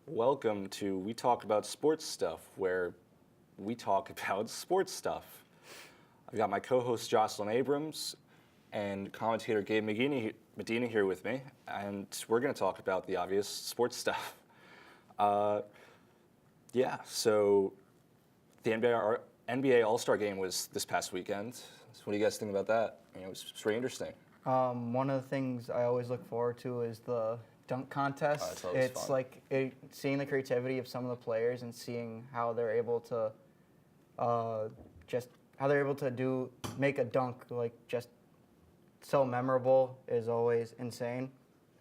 Welcome to We Talk About Sports Stuff, where we talk about sports stuff. I've got my co-host Jocelyn Abrams and commentator Gabe Medina here with me, and we're going to talk about the obvious sports stuff. So the NBA All-Star Game was this past weekend. So what do you guys think about that? It was pretty interesting. One of the things I always look forward to is the dunk contest. It's fun. Like seeing the creativity of some of the players and seeing how they're able to make a dunk like just so memorable is always insane.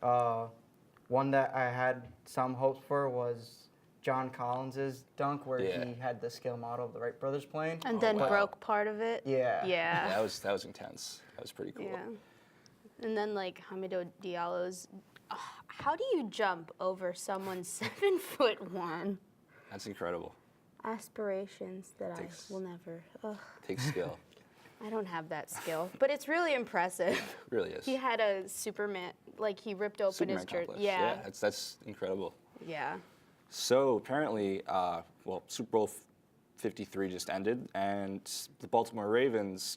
One that I had some hopes for was John Collins's dunk, where he had the scale model of the Wright brothers playing. And then broke part of it. Yeah. Yeah. That was intense. That was pretty cool. Yeah. And then like Hamidou Diallo's. How do you jump over someone's 7'1"? That's incredible. Aspirations that I will never. Takes skill. I don't have that skill, but it's really impressive. It really is. He had a Superman, like he ripped open Superman his shirt. complex. Yeah. That's incredible. Yeah. So apparently, Super Bowl 53 just ended, and the Baltimore Ravens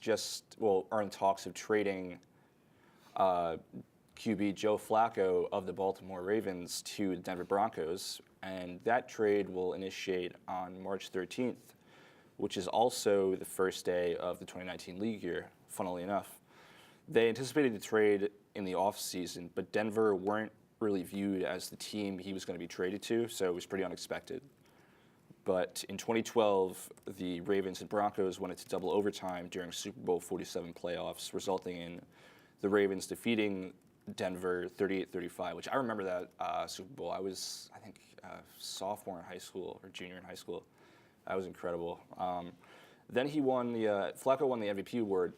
are in talks of trading QB Joe Flacco of the Baltimore Ravens to the Denver Broncos, and that trade will initiate on March 13th, which is also the first day of the 2019 league year, funnily enough. They anticipated the trade in the offseason, but Denver weren't really viewed as the team he was going to be traded to, so it was pretty unexpected. But in 2012, the Ravens and Broncos went into double overtime during Super Bowl 47 playoffs, resulting in the Ravens defeating Denver 38-35, which I remember that Super Bowl. I was, I think, sophomore in high school or junior in high school. That was incredible. Then Flacco won the MVP award,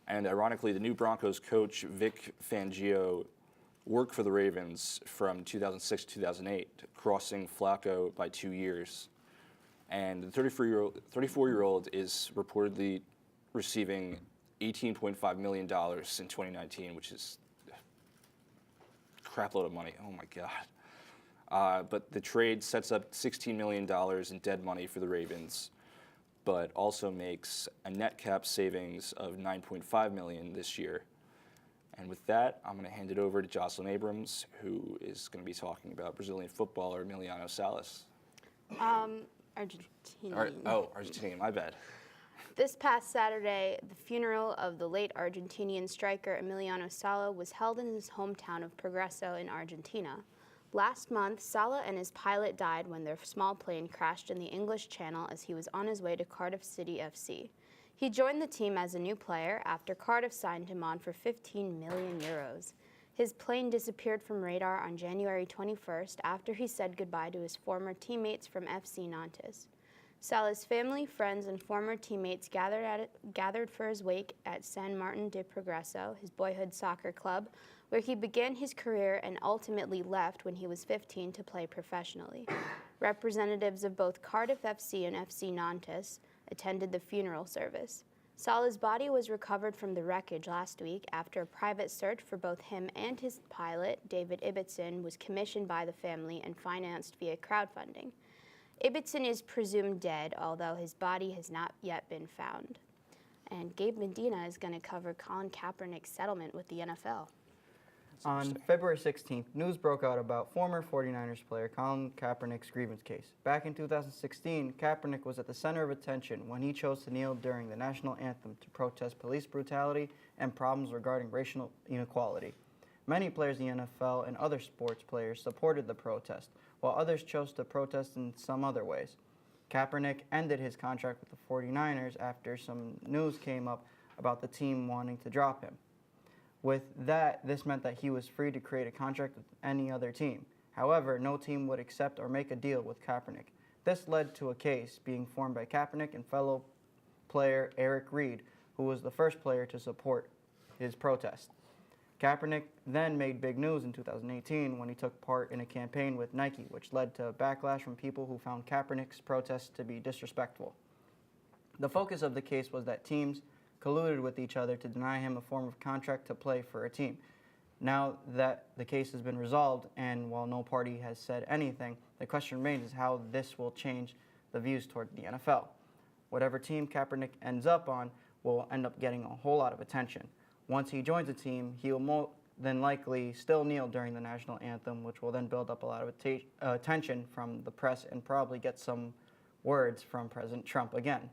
and ironically, the new Broncos coach, Vic Fangio, worked for the Ravens from 2006 to 2008, crossing Flacco by 2 years. And the 34-year-old is reportedly receiving $18.5 million in 2019, which is a crapload of money. Oh my God. But the trade sets up $16 million in dead money for the Ravens, but also makes a net cap savings of $9.5 million this year. And with that, I'm going to hand it over to Jocelyn Abrams, who is going to be talking about Brazilian footballer Emiliano Salas. Argentinian. Argentinian, my bad. This past Saturday, the funeral of the late Argentinian striker Emiliano Sala was held in his hometown of Progreso in Argentina. Last month, Sala and his pilot died when their small plane crashed in the English Channel as he was on his way to Cardiff City FC. He joined the team as a new player after Cardiff signed him on for 15 million euros. His plane disappeared from radar on January 21st after he said goodbye to his former teammates from FC Nantes. Sala's family, friends, and former teammates gathered for his wake at San Martin de Progreso, his boyhood soccer club, where he began his career and ultimately left when he was 15 to play professionally. Representatives of both Cardiff FC and FC Nantes attended the funeral service. Sala's body was recovered from the wreckage last week after a private search for both him and his pilot, David Ibbotson, was commissioned by the family and financed via crowdfunding. Ibbotson is presumed dead, although his body has not yet been found. And Gabe Medina is going to cover Colin Kaepernick's settlement with the NFL. On February 16th, news broke out about former 49ers player Colin Kaepernick's grievance case. Back in 2016, Kaepernick was at the center of attention when he chose to kneel during the national anthem to protest police brutality and problems regarding racial inequality. Many players in the NFL and other sports players supported the protest, while others chose to protest in some other ways. Kaepernick ended his contract with the 49ers after some news came up about the team wanting to drop him. With that, this meant that he was free to create a contract with any other team. However, no team would accept or make a deal with Kaepernick. This led to a case being formed by Kaepernick and fellow player Eric Reid, who was the first player to support his protest. Kaepernick then made big news in 2018 when he took part in a campaign with Nike, which led to backlash from people who found Kaepernick's protests to be disrespectful. The focus of the case was that teams colluded with each other to deny him a form of contract to play for a team. Now that the case has been resolved, and while no party has said anything, the question remains is how this will change the views toward the NFL. Whatever team Kaepernick ends up on will end up getting a whole lot of attention. Once he joins the team, he will more than likely still kneel during the national anthem, which will then build up a lot of attention from the press and probably get some words from President Trump again.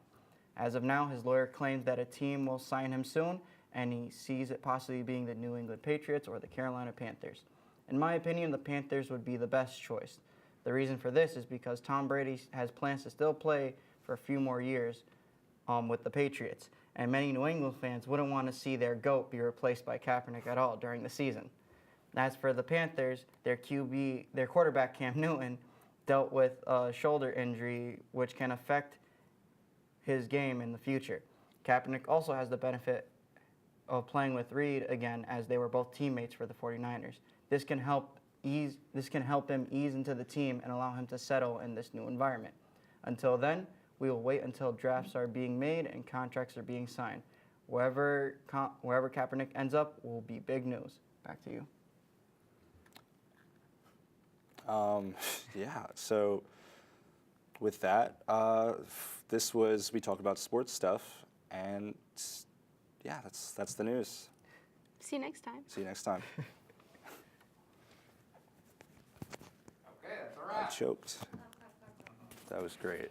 As of now, his lawyer claims that a team will sign him soon, and he sees it possibly being the New England Patriots or the Carolina Panthers. In my opinion, the Panthers would be the best choice. The reason for this is because Tom Brady has plans to still play for a few more years with the Patriots, and many New England fans wouldn't want to see their GOAT be replaced by Kaepernick at all during the season. As for the Panthers, their quarterback Cam Newton dealt with a shoulder injury which can affect his game in the future. Kaepernick also has the benefit of playing with Reed again, as they were both teammates for the 49ers. This can help him ease into the team and allow him to settle in this new environment. Until then, we will wait until drafts are being made and contracts are being signed. Wherever Kaepernick ends up will be big news. Back to you. Yeah, so with that, we talked about sports stuff, and yeah, that's the news. See you next time. See you next time. Okay, that's all right. I choked. That was great.